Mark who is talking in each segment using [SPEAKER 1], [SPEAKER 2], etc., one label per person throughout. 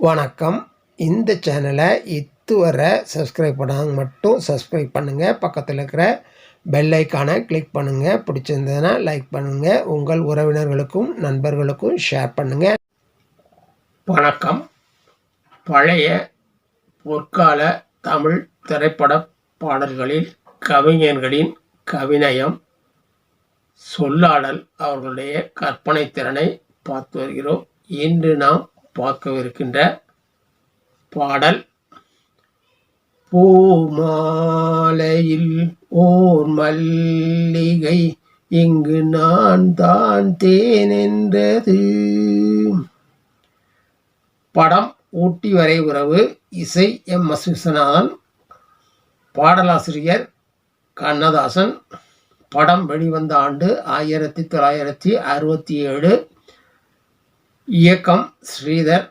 [SPEAKER 1] வணக்கம். இந்த சேனலை இதுவரை சப்ஸ்கிரைப் பண்ணாங்க மட்டும் சப்ஸ்கிரைப் பண்ணுங்கள். பக்கத்தில் இருக்கிற பெல் ஐக்கானை கிளிக் பண்ணுங்கள். பிடிச்சிருந்ததுன்னா லைக் பண்ணுங்கள். உங்கள் உறவினர்களுக்கும் நண்பர்களுக்கும் ஷேர் பண்ணுங்கள். வணக்கம். பழைய பொற்கால தமிழ் திரைப்பட பாடல்களில் கவிஞர்களின் கவிநயம், சொல்லாடல், அவர்களுடைய கற்பனை திறனை பார்த்து வருகிறோம். இன்று நாம் பார்க்கவிருக்கின்ற பாடல் பூமாலையில் ஓர் மல்லிகை இங்கு நான் தான் தேனென்றது. படம் ஊட்டி வரை உறவு. இசை எம்.எஸ். விஸ்வநாதன். பாடலாசிரியர் கண்ணதாசன். படம் வெளிவந்த ஆண்டு 1967. இயக்கம் ஸ்ரீதர்.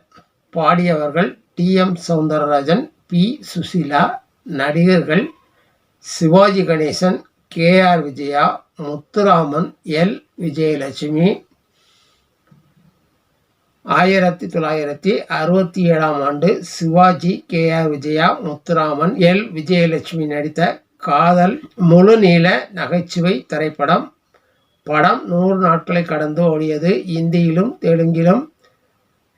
[SPEAKER 1] பாடியவர்கள் டி.எம். சௌந்தரராஜன், பி. சுசீலா. நடிகர்கள் சிவாஜி கணேசன், கே.ஆர். விஜயா, முத்துராமன், எல். விஜயலட்சுமி. 1967 ஆண்டு சிவாஜி, கே.ஆர். விஜயா, முத்துராமன், எல். விஜயலட்சுமி நடித்த காதல் முழுநீள நகைச்சுவை திரைப்படம். படம் 100 நாட்களை கடந்து ஓடியது. இந்தியிலும் தெலுங்கிலும்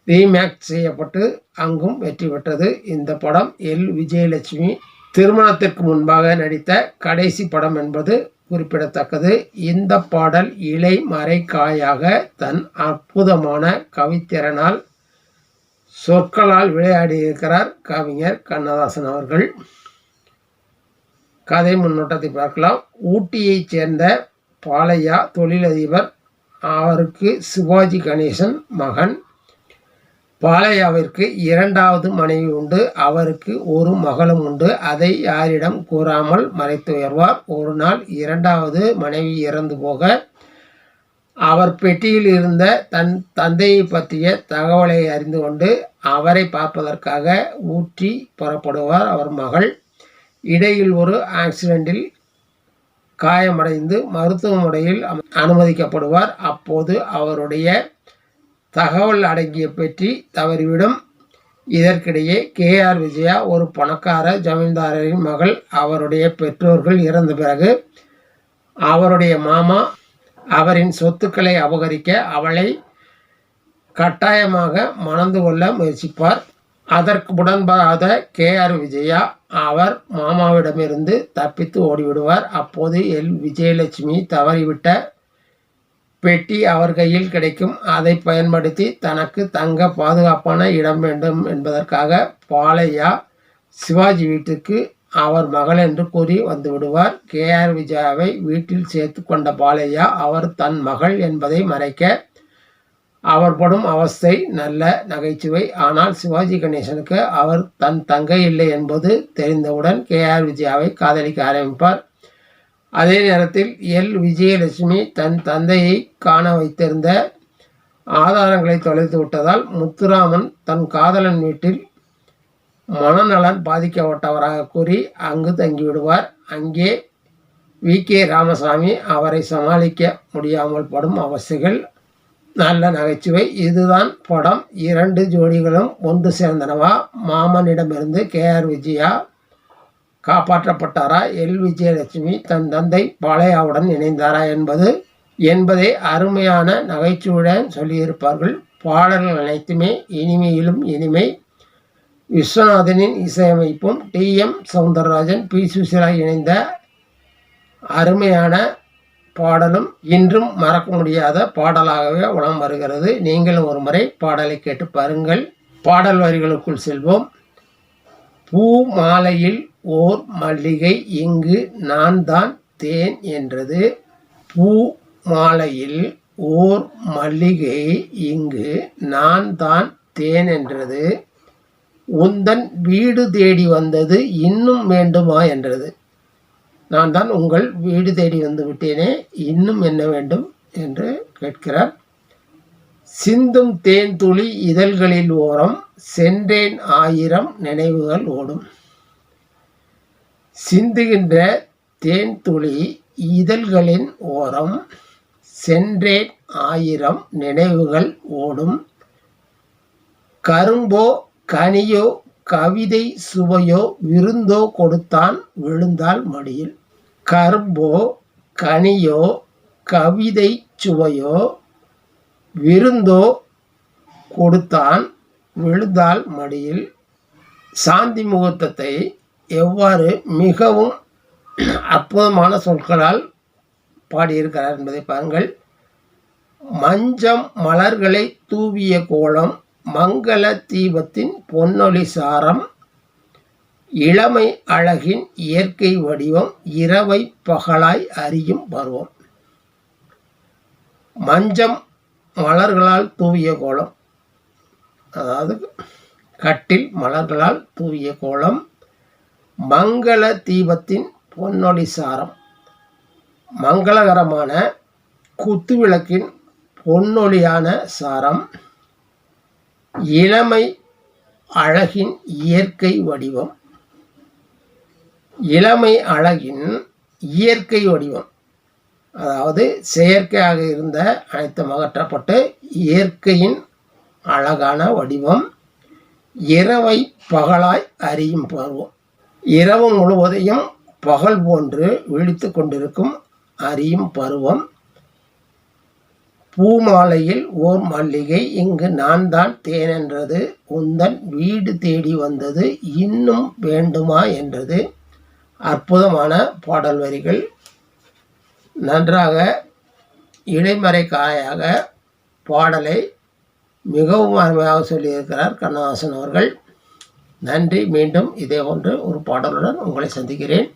[SPEAKER 1] ரீமேக் செய்யப்பட்டு அங்கும் வெற்றி பெற்றது. இந்த படம் எல். விஜயலட்சுமி திருமணத்திற்கு முன்பாக நடித்த கடைசி படம் என்பது குறிப்பிடத்தக்கது. இந்த பாடல் இலை மறைக்காயாக தன் அற்புதமான கவித்திறனால் சொற்களால் விளையாடியிருக்கிறார் கவிஞர் கண்ணதாசன் அவர்கள். கதை முன்னோட்டத்தை பார்க்கலாம். ஊட்டியைச் சேர்ந்த பாலையா தொழிலதிபர். அவருக்கு சிவாஜி கணேசன் மகன். பாலையாவிற்கு 2வது மனைவி உண்டு. அவருக்கு ஒரு மகளும் உண்டு. அதை யாரிடம் கூறாமல் மறைத்து வருவார். ஒரு நாள் 2வது மனைவி இறந்து போக அவர் பெட்டியில் இருந்த தன் தந்தையை பற்றிய தகவலை அறிந்து கொண்டு அவரை பார்ப்பதற்காக ஊட்டி புறப்படுவார் அவர் மகள். இடையில் ஒரு ஆக்சிடென்டில் காயமடைந்து மருத்துவமனையில் அனுமதிக்கப்படுவார். அப்போது அவருடைய தகவல் அடங்கிய பெட்டி தவறிவிடும். இதற்கிடையே கே.ஆர். விஜயா ஒரு பணக்கார ஜமீன்தாரின் மகள். அவருடைய பெற்றோர்கள் இறந்த பிறகு அவருடைய மாமா அவரின் சொத்துக்களை அபகரிக்க அவளை கட்டாயமாக மணந்து கொள்ள முயற்சிப்பார். அதற்கு உடன்படாத கே.ஆர். விஜயா அவர் மாமாவிடமிருந்து தப்பித்து ஓடிவிடுவார். அப்போது எல். விஜயலட்சுமி தவறிவிட்ட பெட்டி அவர் கையில் கிடைக்கும். அதை பயன்படுத்தி தனக்கு தங்க பாதுகாப்பான இடம் வேண்டும் என்பதற்காக பாலையா சிவாஜி வீட்டுக்கு அவர் மகள் என்று கூறி வந்து விடுவார். கே.ஆர். விஜயாவை வீட்டில் சேர்த்து கொண்ட பாலையா அவர் தன் மகள் என்பதை மறைக்க அவர் படும் அவஸ்தை நல்ல நகைச்சுவை. ஆனால் சிவாஜி கணேசனுக்கு அவர் தன் தங்கை இல்லை என்பது தெரிந்தவுடன் கே.ஆர். விஜயாவை காதலிக்க ஆரம்பிப்பார். அதே நேரத்தில் எல். விஜயலட்சுமி தன் தந்தையை காண வைத்திருந்த ஆதாரங்களை தொலைத்து விட்டதால் முத்துராமன் தன் காதலன் வீட்டில் மனநலன் பாதிக்கப்பட்டவராக கூறி அங்கு தங்கிவிடுவார். அங்கே வி.கே. ராமசாமி அவரை சமாளிக்க முடியாமல் படும் அவஸ்தைகள் நல்ல நகைச்சுவை. இதுதான் படம். 2 ஜோடிகளும் ஒன்று சேர்ந்தனவா? மாமனிடமிருந்து கே.ஆர். விஜயா காப்பாற்றப்பட்டாரா? எல். விஜயலட்சுமி தன் தந்தை பாலையாவுடன் இணைந்தாரா என்பதை அருமையான நகைச்சுவையுடன் சொல்லியிருப்பார்கள். பாடல்கள் அனைத்துமே இனிமையிலும் இனிமை. விஸ்வநாதனின் இசையமைப்பும் டி.எம். சௌந்தரராஜன், பி. சுசீலா இணைந்த அருமையான பாடலும் இன்றும் மறக்க முடியாத பாடலாகவே வலம் வருகிறது. நீங்களும் ஒரு முறை பாடலை கேட்டு பாருங்கள். பாடல் வரிகளுக்குள் செல்வோம். பூ மாலையில் ஓர் மல்லிகை இங்கு நான் தான் தேன் என்றது. பூ மாலையில் ஓர் மல்லிகை இங்கு நான் தான் தேன் என்றது. உந்தன் வீடு தேடி வந்தது இன்னும் வேண்டுமா என்றது. நான் தான் உங்கள் வீடு தேடி வந்து விட்டேனே, இன்னும் என்ன வேண்டும் என்று கேட்கிறார். சிந்தும் தேன் துளி இதழ்களில் ஓரம் சென்றேன் 1000 நினைவுகள் ஓடும். சிந்துகின்ற தேன் துளி இதழ்களின் ஓரம் சென்றேன் 1000 நினைவுகள் ஓடும். கரும்போ கனியோ கவிதை சுவையோ விருந்தோ கொடுத்தான் விழுந்தால் மடியில். கரும்போ கனியோ கவிதை சுவையோ விருந்தோ கொடுத்தான் விழுந்தால் மடியில். சாந்தி முகூர்த்தத்தை எவ்வாறு மிகவும் அற்புதமான சொற்களால் பாடியிருக்கிறார் என்பதை பாருங்கள். மஞ்சம் மலர்களை தூவிய கோலம், மங்கள தீபத்தின் பொன்னொளி சாரம், இளமை அழகின் இயற்கை வடிவம், இரவை பகலாய் அறியும் பருவம். மஞ்சம் மலர்களால் தூவிய கோலம், அதாவது கட்டில் மலர்களால் தூவிய கோலம், மங்கள தீபத்தின் பொன்னொளி சாரம், மங்களகரமான குத்துவிளக்கின் பொன்னொளியான சாரம், இளமை அழகின் இயற்கை வடிவம். இளமை அழகின் இயற்கை வடிவம், அதாவது செயற்கையாக இருந்த அனைத்தும் அகற்றப்பட்டு இயற்கையின் அழகான வடிவம், இரவை பகலாய் அறியும் பருவம். இரவு முழுவதையும் பகல் போன்று விழித்து கொண்டிருக்கும் அறியும் பருவம். பூமாலையில் ஓர் மல்லிகை இங்கு நான் தான் தேனென்றது, உந்தன் வீடு தேடி வந்தது இன்னும் வேண்டுமா என்றது. அற்புதமான பாடல் வரிகள். நன்றாக இடைமறைக்காயாக பாடலை மிகவும் அருமையாக சொல்லியிருக்கிறார் கண்ணதாசன் அவர்கள். நன்றி. மீண்டும் இதே போன்று ஒரு பாடலுடன் உங்களை சந்திக்கிறேன்.